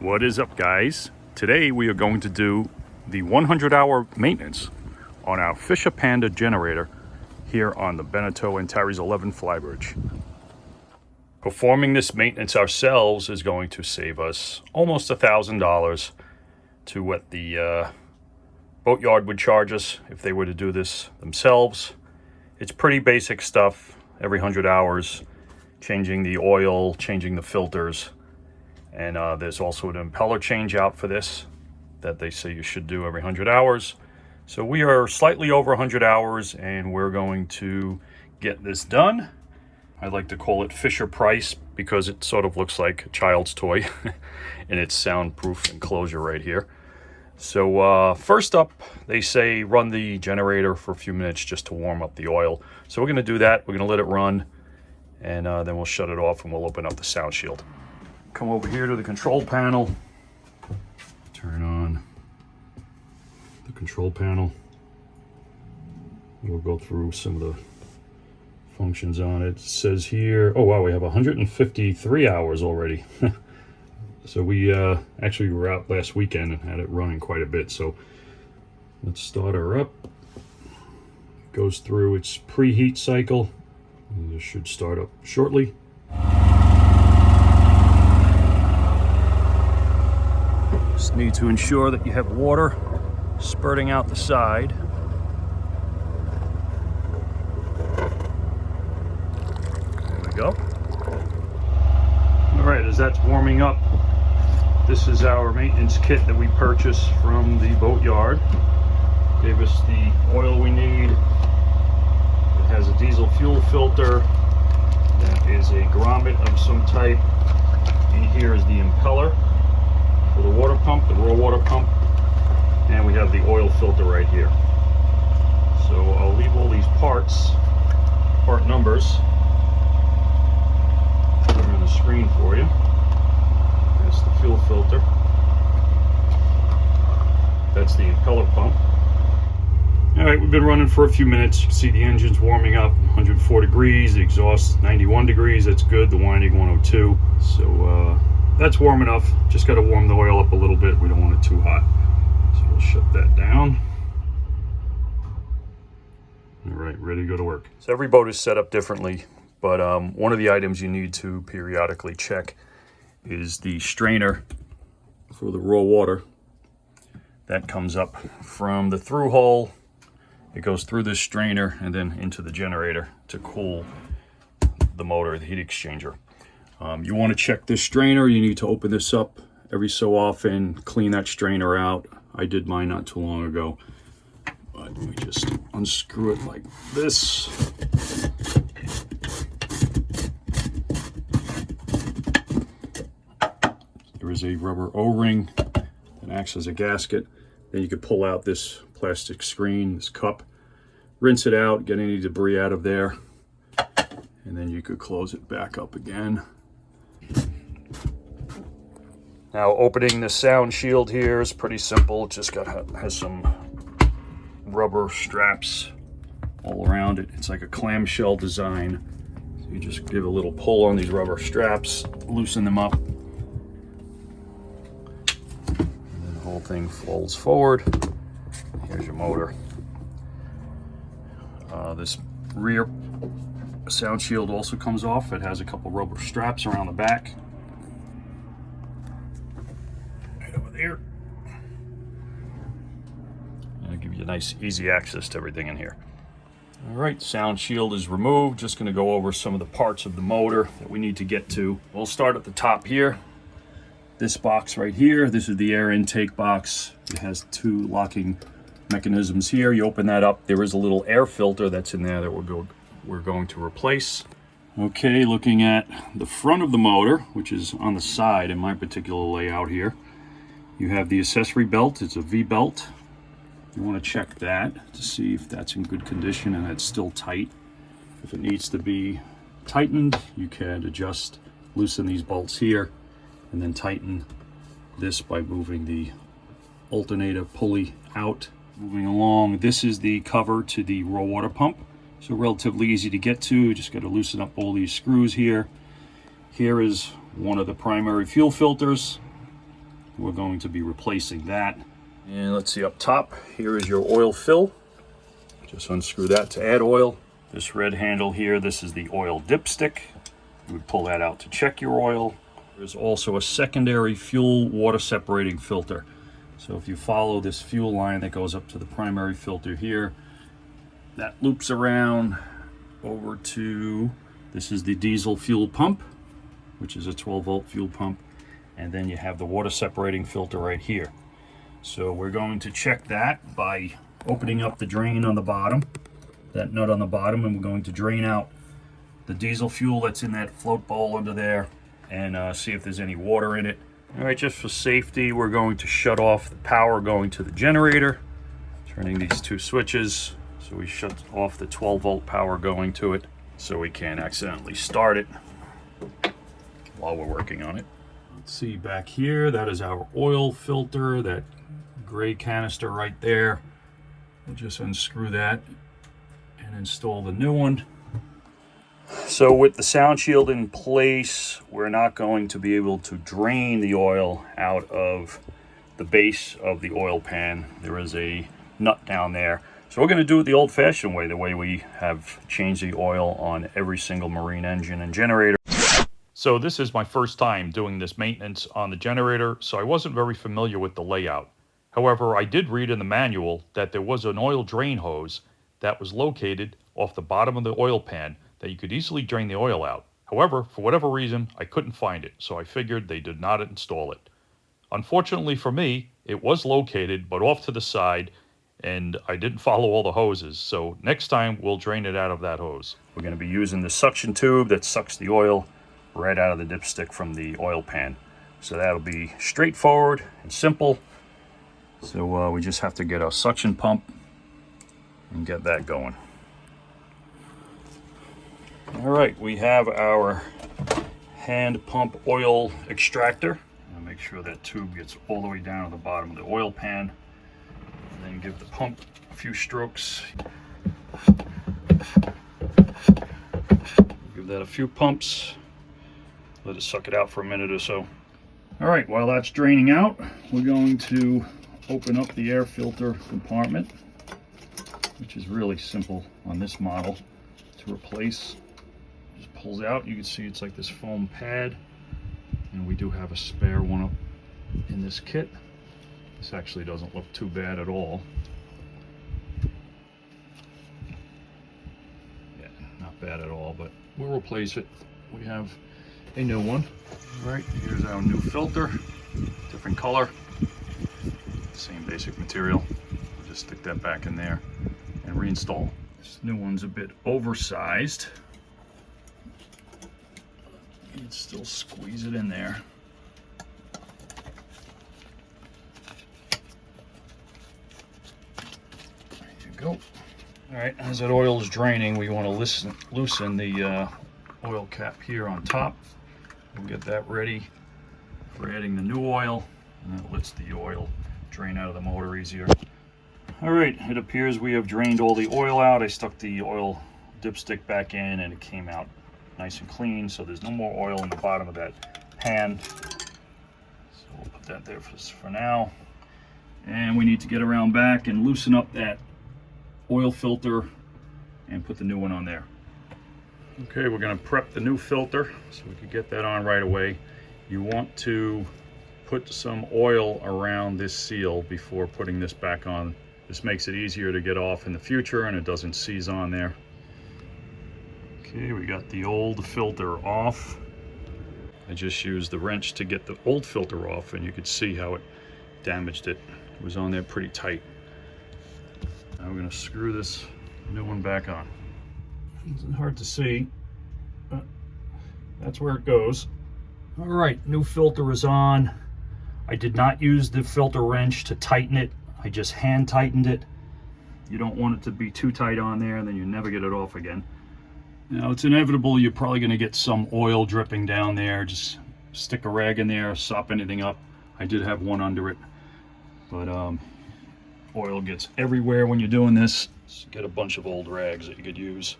What is up, guys? Today we are going to do the 100-hour maintenance on our Fischer Panda generator here on the Beneteau Antares 11 flybridge. Performing this maintenance ourselves is going to save us almost $1,000 to what the boatyard would charge us if they were to do this themselves. It's pretty basic stuff. Every 100 hours, changing the oil, changing the filters, and there's also an impeller change out for this that they say you should do every 100 hours. So we are slightly over 100 hours and we're going to get this done. I like to call it Fisher Price because it sort of looks like a child's toy in its soundproof enclosure right here. So first up, they say run the generator for a few minutes just to warm up the oil. So we're going to do that. We're going to let it run, and then we'll shut it off and we'll open up the sound shield. Come over here to the control panel. Turn on the control panel. We'll go through some of the functions on it. It says here, oh wow, we have 153 hours already. So we actually were out last weekend and had it running quite a bit. So let's start her up. It goes through its preheat cycle. And this should start up shortly. Just need to ensure that you have water spurting out the side. There we go. All right, as that's warming up, this is our maintenance kit that we purchased from the boatyard. Gave us the oil we need. It has a diesel fuel filter. That is a grommet of some type. And here is the impeller for the water pump, the raw water pump. And we have the oil filter right here. So I'll leave all these part numbers on the screen for you. That's the fuel filter. That's the impeller pump. All right, we've been running for a few minutes. You can see the engine's warming up, 104 degrees, the exhaust 91 degrees. That's good. The winding 102. So that's warm enough. Just got to warm the oil up a little bit. We don't want it too hot. So we'll shut that down. All right, ready to go to work. So every boat is set up differently, but one of the items you need to periodically check is the strainer for the raw water. That comes up from the through hole. It goes through this strainer and then into the generator to cool the motor, the heat exchanger. You want to check this strainer. You need to open this up every so often, clean that strainer out. I did mine not too long ago. But let me just unscrew it like this. There is a rubber O-ring that acts as a gasket. Then you could pull out this plastic screen, this cup, rinse it out, get any debris out of there, and then you could close it back up again. Now opening the sound shield here is pretty simple. It just has some rubber straps all around it. It's like a clamshell design. So you just give a little pull on these rubber straps, loosen them up, whole thing folds forward. Here's your motor. This rear sound shield also comes off. It has a couple rubber straps around the back. Right over there. It'll give you a nice, easy access to everything in here. All right, sound shield is removed. Just going to go over some of the parts of the motor that we need to get to. We'll start at the top here. This box right here, this is the air intake box. It has two locking mechanisms here. You open that up, there is a little air filter that's in there that we're going to replace. Okay, looking at the front of the motor, which is on the side in my particular layout here, you have the accessory belt. It's a V-belt. You want to check that to see if that's in good condition and it's still tight. If it needs to be tightened, you can adjust, loosen these bolts here, and then tighten this by moving the alternator pulley out. Moving along, this is the cover to the raw water pump. So relatively easy to get to. You just got to loosen up all these screws here. Here is one of the primary fuel filters. we're going to be replacing that. And let's see, up top, here is your oil fill. Just unscrew that to add oil. This red handle here, this is the oil dipstick. You would pull that out to check your oil. There's also a secondary fuel water separating filter. So if you follow this fuel line that goes up to the primary filter here, that loops around over to, this is the diesel fuel pump, which is a 12-volt fuel pump. And then you have the water separating filter right here. So we're going to check that by opening up the drain on the bottom, that nut on the bottom, and we're going to drain out the diesel fuel that's in that float bowl under there and see if there's any water in it. All right, just for safety, we're going to shut off the power going to the generator, turning these two switches. So we shut off the 12-volt power going to it so we can't accidentally start it while we're working on it. Let's see back here, that is our oil filter, that gray canister right there. We'll just unscrew that and install the new one. So with the sound shield in place, we're not going to be able to drain the oil out of the base of the oil pan. There is a nut down there. So we're going to do it the old-fashioned way, the way we have changed the oil on every single marine engine and generator. So this is my first time doing this maintenance on the generator, so I wasn't very familiar with the layout. However, I did read in the manual that there was an oil drain hose that was located off the bottom of the oil pan that you could easily drain the oil out. However, for whatever reason, I couldn't find it, so I figured they did not install it. Unfortunately for me, it was located, but off to the side, and I didn't follow all the hoses, so next time we'll drain it out of that hose. We're going to be using the suction tube that sucks the oil right out of the dipstick from the oil pan. So that'll be straightforward and simple. So we just have to get our suction pump and get that going. All right, we have our hand pump oil extractor. I'll make sure that tube gets all the way down to the bottom of the oil pan. And then give the pump a few strokes. Give that a few pumps. Let it suck it out for a minute or so. All right, while that's draining out, we're going to open up the air filter compartment, which is really simple on this model to replace. Just pulls out. You can see it's like this foam pad, and we do have a spare one up in this kit. This actually doesn't look too bad at all. Yeah, not bad at all, but we'll replace it. We have a new one. All right, here's our new filter, different color, same basic material. We'll just stick that back in there and reinstall. This new one's a bit oversized. You can still squeeze it in there. There you go. All right, as that oil is draining, we want to loosen the oil cap here on top. We'll get that ready for adding the new oil, and that lets the oil drain out of the motor easier. All right, it appears we have drained all the oil out. I stuck the oil dipstick back in and it came out nice and clean, so there's no more oil in the bottom of that pan. So we'll put that there for now. And we need to get around back and loosen up that oil filter and put the new one on there. Okay, we're going to prep the new filter so we can get that on right away. You want to put some oil around this seal before putting this back on. This makes it easier to get off in the future and it doesn't seize on there. Okay, we got the old filter off. I just used the wrench to get the old filter off and you could see how it damaged it. It was on there pretty tight. Now we're going to screw this new one back on. It's hard to see, but that's where it goes. All right, new filter is on. I did not use the filter wrench to tighten it. I just hand tightened it. You don't want it to be too tight on there, and then you never get it off again. Now it's inevitable you're probably going to get some oil dripping down there. Just stick a rag in there, sop anything up. I did have one under it, but oil gets everywhere when you're doing this. So get a bunch of old rags that you could use.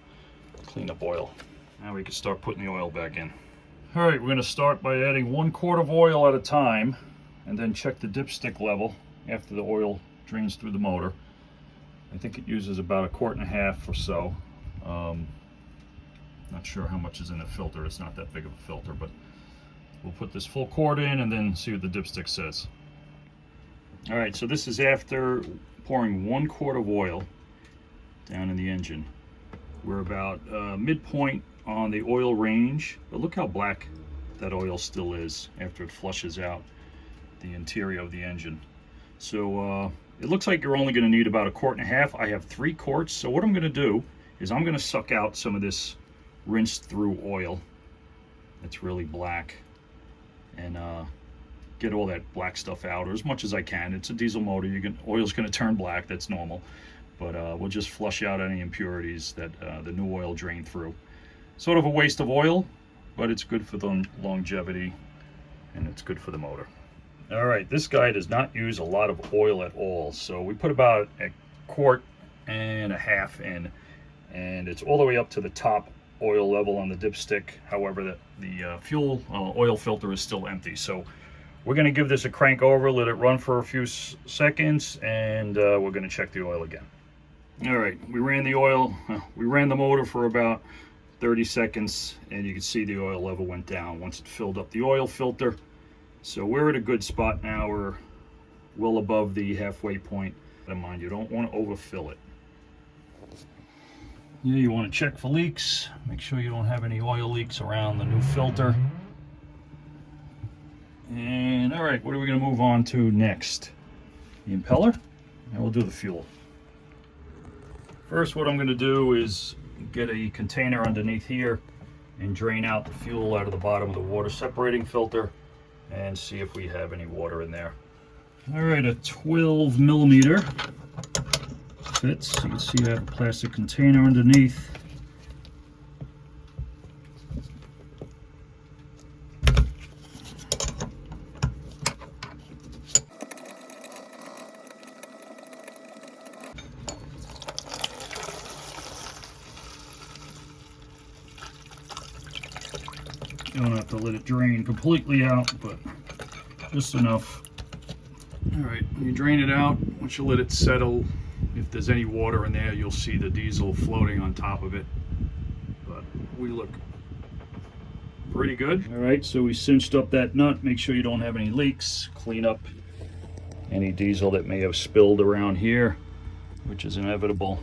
Clean up oil. Now we can start putting the oil back in. All right, we're going to start by adding 1 quart of oil at a time. and then check the dipstick level after the oil drains through the motor. I think it uses about 1.5 quarts or so. Not sure how much is in the filter. It's not that big of a filter, but we'll put this full quart in and then see what the dipstick says. All right, so this is after pouring 1 quart of oil down in the engine. We're about midpoint on the oil range, but look how black that oil still is after it flushes out the interior of the engine. So it looks like you're only going to need about 1.5 quarts. I have 3 quarts, so what I'm going to do is I'm going to suck out some of this rinsed through oil that's really black, and get all that black stuff out, or as much as I can. It's a diesel motor. Oil's going to turn black. That's normal. But we'll just flush out any impurities that the new oil drained through. Sort of a waste of oil, but it's good for the longevity, and it's good for the motor. All right, this guy does not use a lot of oil at all, so we put about 1.5 quarts in, and it's all the way up to the top oil level on the dipstick. However, the fuel oil filter is still empty, so we're going to give this a crank over, let it run for a few seconds, and we're going to check the oil again. All right, we ran the motor for about 30 seconds, and you can see the oil level went down once it filled up the oil filter. So we're at a good spot now. We're well above the halfway point. Keep in mind, you don't want to overfill it. Yeah, you want to check for leaks. Make sure you don't have any oil leaks around the new filter. And all right, what are we going to move on to next? The impeller, and we'll do the fuel. First, what I'm going to do is get a container underneath here and drain out the fuel out of the bottom of the water separating filter and see if we have any water in there. All right, a 12 millimeter fits. You can see I have a plastic container underneath. You don't have to let it drain completely out, but just enough. All right, when you drain it out, once you let it settle, if there's any water in there, you'll see the diesel floating on top of it. But we look pretty good. All right, so we cinched up that nut. Make sure you don't have any leaks. Clean up any diesel that may have spilled around here, which is inevitable.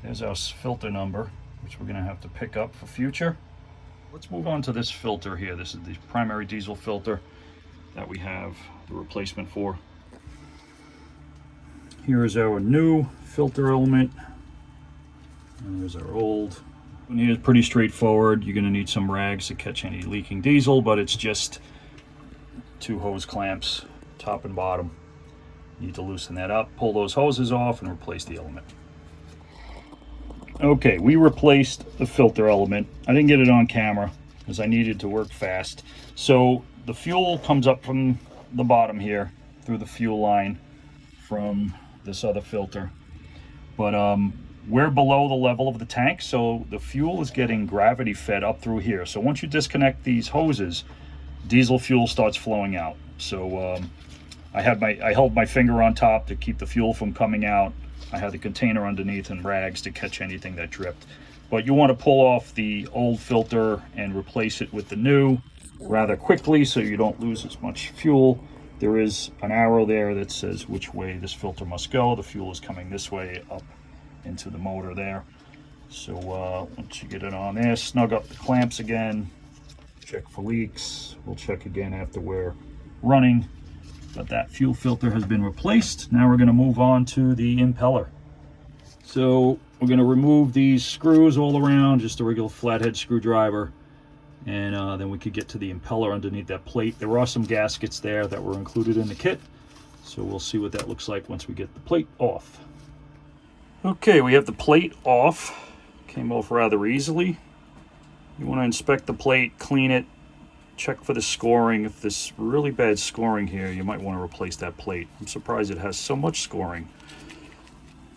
There's our filter number, which we're gonna have to pick up for future. Let's move on to this filter here. This is the primary diesel filter that we have the replacement for. Here is our new filter element, and there's our old. And here's pretty straightforward. You're going to need some rags to catch any leaking diesel, but it's just 2 hose clamps, top and bottom. You need to loosen that up, pull those hoses off, and replace the element. Okay, we replaced the filter element. I didn't get it on camera because I needed to work fast. So the fuel comes up from the bottom here through the fuel line from this other filter, but we're below the level of the tank, so the fuel is getting gravity fed up through here. So once you disconnect these hoses, diesel fuel starts flowing out. So I held my finger on top to keep the fuel from coming out. I had the container underneath and rags to catch anything that dripped. But you want to pull off the old filter and replace it with the new rather quickly so you don't lose as much fuel. There is an arrow there that says which way this filter must go. The fuel is coming this way up into the motor there. So once you get it on there, snug up the clamps again, check for leaks. We'll check again after we're running. But that fuel filter has been replaced. Now we're going to move on to the impeller. So we're going to remove these screws all around, just a regular flathead screwdriver. And then we could get to the impeller underneath that plate. There are some gaskets there that were included in the kit. So we'll see what that looks like once we get the plate off. Okay, we have the plate off. Came off rather easily. You want to inspect the plate, clean it, check for the scoring. If there's really bad scoring here, you might want to replace that plate. I'm surprised it has so much scoring.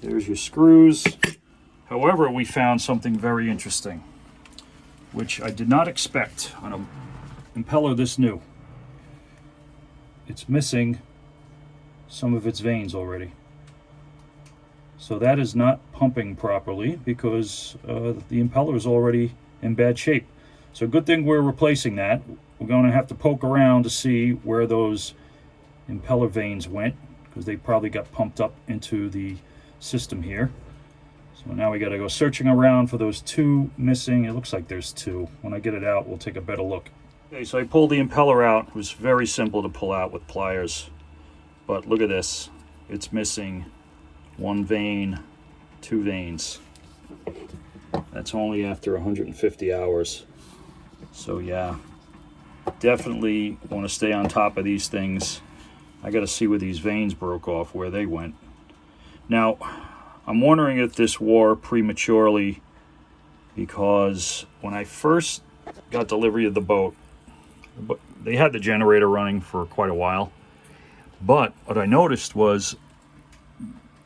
There's your screws. However, we found something very interesting, which I did not expect on an impeller this new. it's missing some of its vanes already. So that is not pumping properly because the impeller is already in bad shape. So good thing we're replacing that. We're going to have to poke around to see where those impeller vanes went, because they probably got pumped up into the system here. So now we got to go searching around for those two missing. It looks like there's two. When I get it out, we'll take a better look. Okay, so I pulled the impeller out. It was very simple to pull out with pliers. But look at this. It's missing one vane, two vanes. That's only after 150 hours. So yeah, definitely want to stay on top of these things. I got to see where these vanes broke off, where they went. Now, I'm wondering if this wore prematurely, because when I first got delivery of the boat, they had the generator running for quite a while. But what I noticed was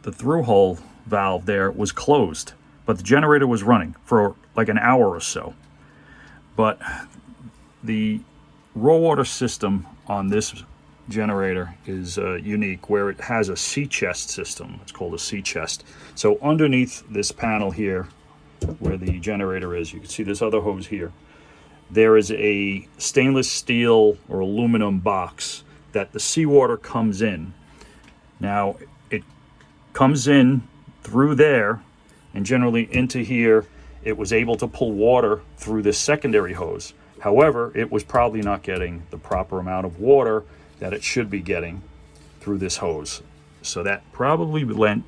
the through-hole valve there was closed, but the generator was running for like an hour or so. But the raw water system on this generator is unique, where it has a sea chest system. It's called a sea chest. So underneath this panel here, where the generator is, you can see this other hose here. There is a stainless steel or aluminum box that the seawater comes in. Now, it comes in through there and generally into here. It was able to pull water through this secondary hose. However, it was probably not getting the proper amount of water that it should be getting through this hose. So that probably led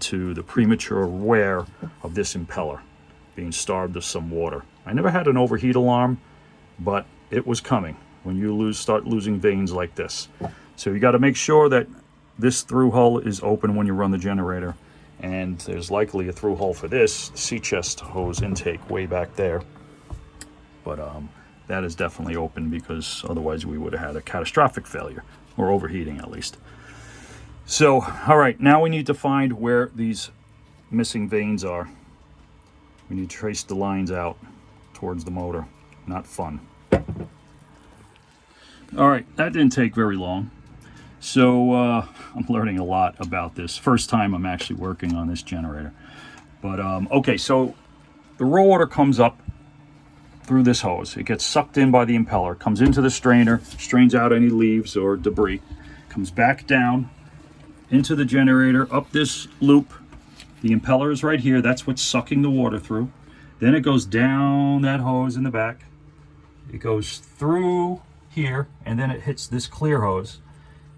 to the premature wear of this impeller, being starved of some water. I never had an overheat alarm, but it was coming when you start losing vanes like this. So you got to make sure that this through hull is open when you run the generator, and there's likely a through hull for this sea chest hose intake way back there. But that is definitely open, because otherwise we would have had a catastrophic failure, or overheating at least. So, all right, now we need to find where these missing vanes are. We need to trace the lines out towards the motor. Not fun. All right, that didn't take very long. So I'm learning a lot about this. First time I'm actually working on this generator. But okay, so the raw water comes up through this hose. It gets sucked in by the impeller, comes into the strainer, strains out any leaves or debris, comes back down into the generator, up this loop. The impeller is right here. That's what's sucking the water through. Then it goes down that hose in the back. It goes through here, and then it hits this clear hose.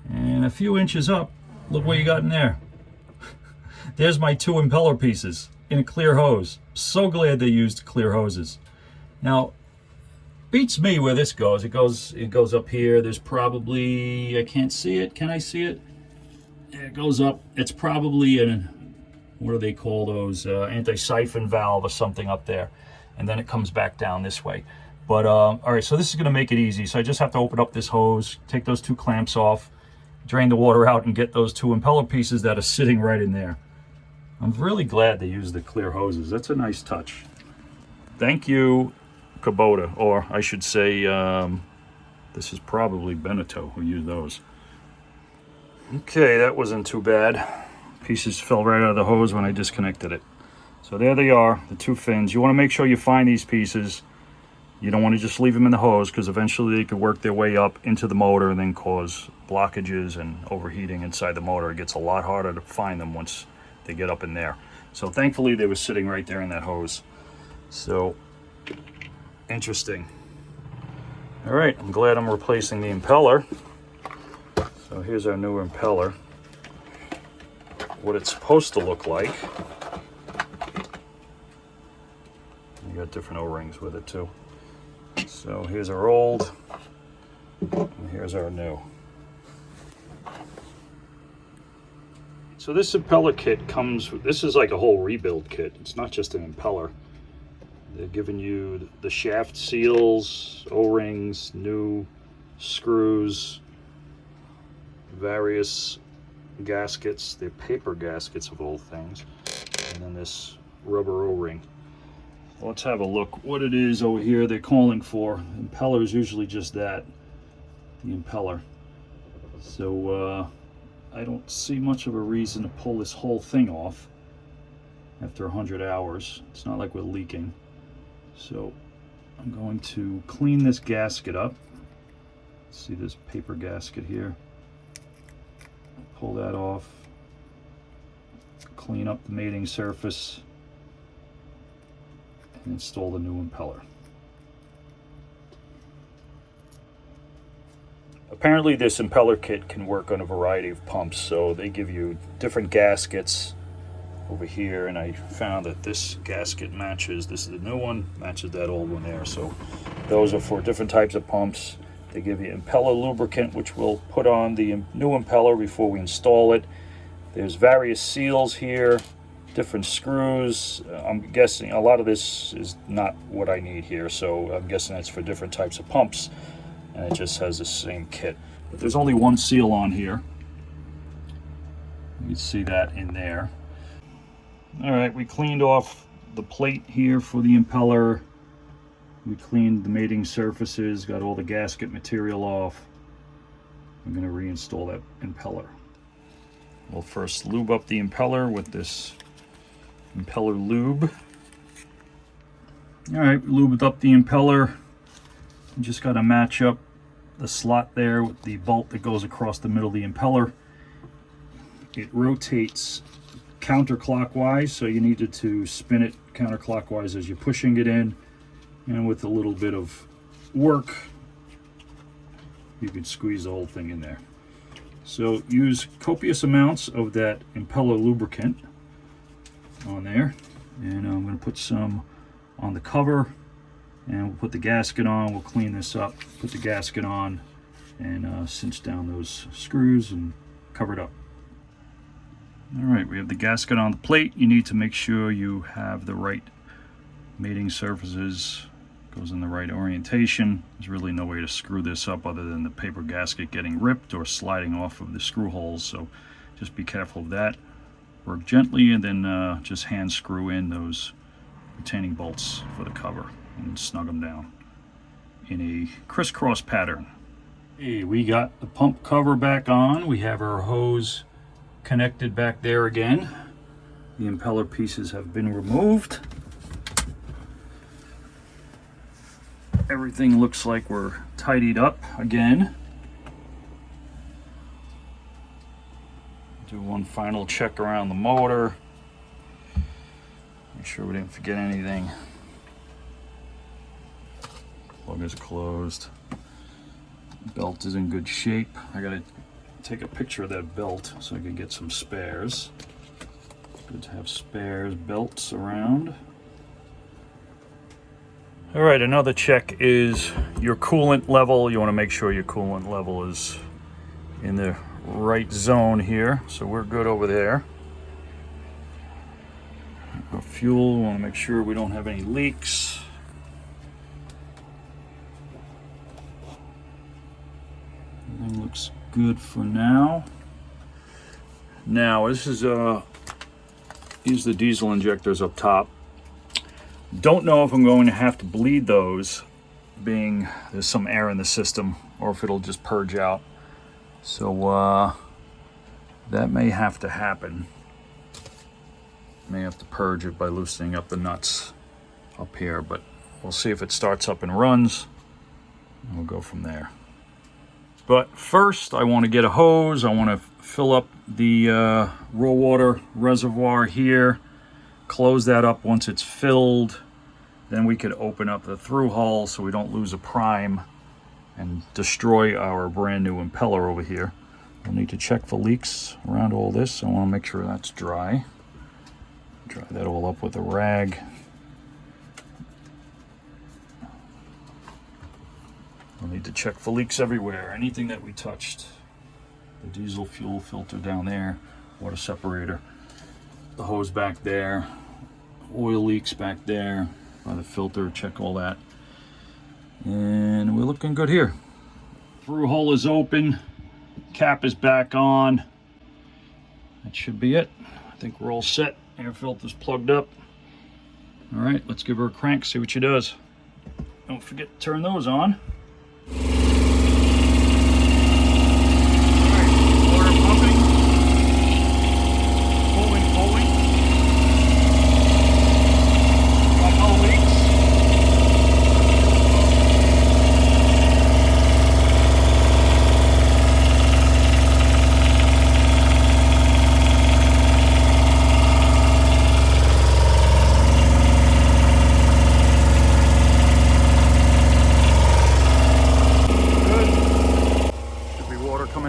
And a few inches up, look what you got in there. There's my two impeller pieces in a clear hose. So glad they used clear hoses. Now, beats me where this goes. It goes up here. There's probably, I can't see it. Can I see it? It goes up. It's probably what do they call those? Anti-siphon valve or something up there. And then it comes back down this way. But, all right, so this is going to make it easy. So I just have to open up this hose, take those two clamps off, drain the water out, and get those two impeller pieces that are sitting right in there. I'm really glad they used the clear hoses. That's a nice touch. Thank you, Kubota, or I should say, this is probably Beneteau who used those. Okay, that wasn't too bad. Pieces fell right out of the hose when I disconnected it. So there they are, the two fins. You want to make sure you find these pieces. You don't want to just leave them in the hose, because eventually they could work their way up into the motor and then cause blockages and overheating inside the motor. It gets a lot harder to find them once they get up in there. So thankfully they were sitting right there in that hose. So, interesting. All right, I'm glad I'm replacing the impeller. So here's our new impeller. What it's supposed to look like. You got different O-rings with it too. So here's our old, and here's our new. So this impeller kit comes, this is like a whole rebuild kit. It's not just an impeller. They're giving you the shaft seals, O-rings, new screws, various gaskets. They're paper gaskets of all things. And then this rubber O-ring. Let's have a look what it is over here they're calling for. Impeller is usually just that, the impeller. So I don't see much of a reason to pull this whole thing off after 100 hours. It's not like we're leaking. So I'm going to clean this gasket up. See this paper gasket here? Pull that off. Clean up the mating surface and install the new impeller. Apparently this impeller kit can work on a variety of pumps, so they give you different gaskets over here, and I found that this gasket matches, this is the new one, matches that old one there. So those are for different types of pumps. They give you impeller lubricant, which we'll put on the new impeller before we install it. There's various seals here, different screws. I'm guessing a lot of this is not what I need here, so I'm guessing it's for different types of pumps, and it just has the same kit. But there's only one seal on here. You can see that in there. All right, we cleaned off the plate here for the impeller. We cleaned the mating surfaces, got all the gasket material off. I'm going to reinstall that impeller. We'll first lube up the impeller with this impeller lube. All right, lubed up the impeller. You just got to match up the slot there with the bolt that goes across the middle of the impeller. It rotates counterclockwise, so you needed to spin it counterclockwise as you're pushing it in, and with a little bit of work you could squeeze the whole thing in there. So use copious amounts of that impeller lubricant on there, and I'm going to put some on the cover, and we'll put the gasket on. We'll clean this up, put the gasket on, and cinch down those screws and cover it up. All right, we have the gasket on the plate. You need to make sure you have the right mating surfaces, goes in the right orientation. There's really no way to screw this up other than the paper gasket getting ripped or sliding off of the screw holes, so just be careful of that. Work gently, and then just hand screw in those retaining bolts for the cover and snug them down in a crisscross pattern. Hey, we got the pump cover back on. We have our hose connected back there again. The impeller pieces have been removed. Everything looks like we're tidied up again. Do one final check around the motor. Make sure we didn't forget anything. Plug is closed. Belt is in good shape. I gotta take a picture of that belt so I can get some spares. Good to have spares belts around. All right, another check is your coolant level. You want to make sure your coolant level is in the right zone here. So we're good over there. Our fuel, we want to make sure we don't have any leaks. Everything looks good for now. Now this is these are the diesel injectors up top. Don't know if I'm going to have to bleed those, being there's some air in the system, or if it'll just purge out. So that may have to happen. May have to purge it by loosening up the nuts up here, but we'll see if it starts up and runs, and we'll go from there. But first I want to get a hose. I want to fill up the raw water reservoir here, close that up once it's filled. Then we could open up the through hull so we don't lose a prime and destroy our brand new impeller over here. We'll need to check for leaks around all this. I want to make sure that's dry. Dry that all up with a rag. We'll need to check for leaks everywhere. Anything that we touched. The diesel fuel filter down there, water separator, the hose back there, oil leaks back there by the filter, check all that. And we're looking good here. Through hole is open, cap is back on. That should be it. I think we're all set. Air filter's plugged up. All right, let's give her a crank, see what she does. Don't forget to turn those on.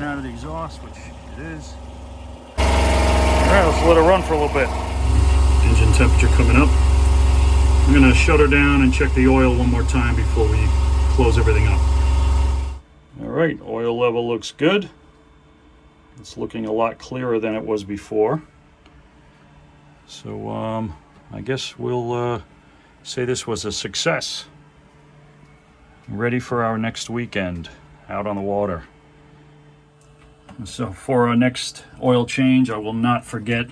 coming out of the exhaust, which it is. All right, let's let it run for a little bit. Engine temperature coming up. I'm gonna shut her down and check the oil one more time before we close everything up. All right, oil level looks good. It's looking a lot clearer than it was before. So I guess we'll say this was a success. Ready for our next weekend out on the water. So for our next oil change, I will not forget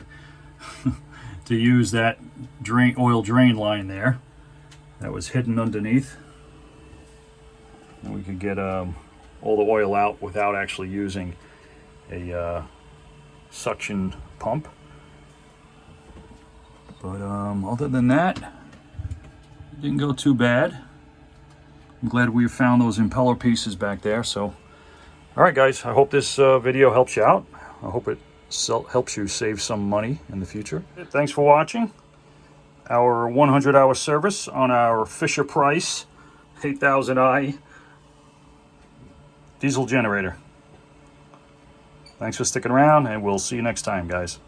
to use that oil drain line there that was hidden underneath. And we could get all the oil out without actually using a suction pump. But other than that, it didn't go too bad. I'm glad we found those impeller pieces back there. So, all right, guys, I hope this video helps you out. I hope it helps you save some money in the future. Thanks for watching our 100-hour service on our Fisher Price 8000i diesel generator. Thanks for sticking around, and we'll see you next time, guys.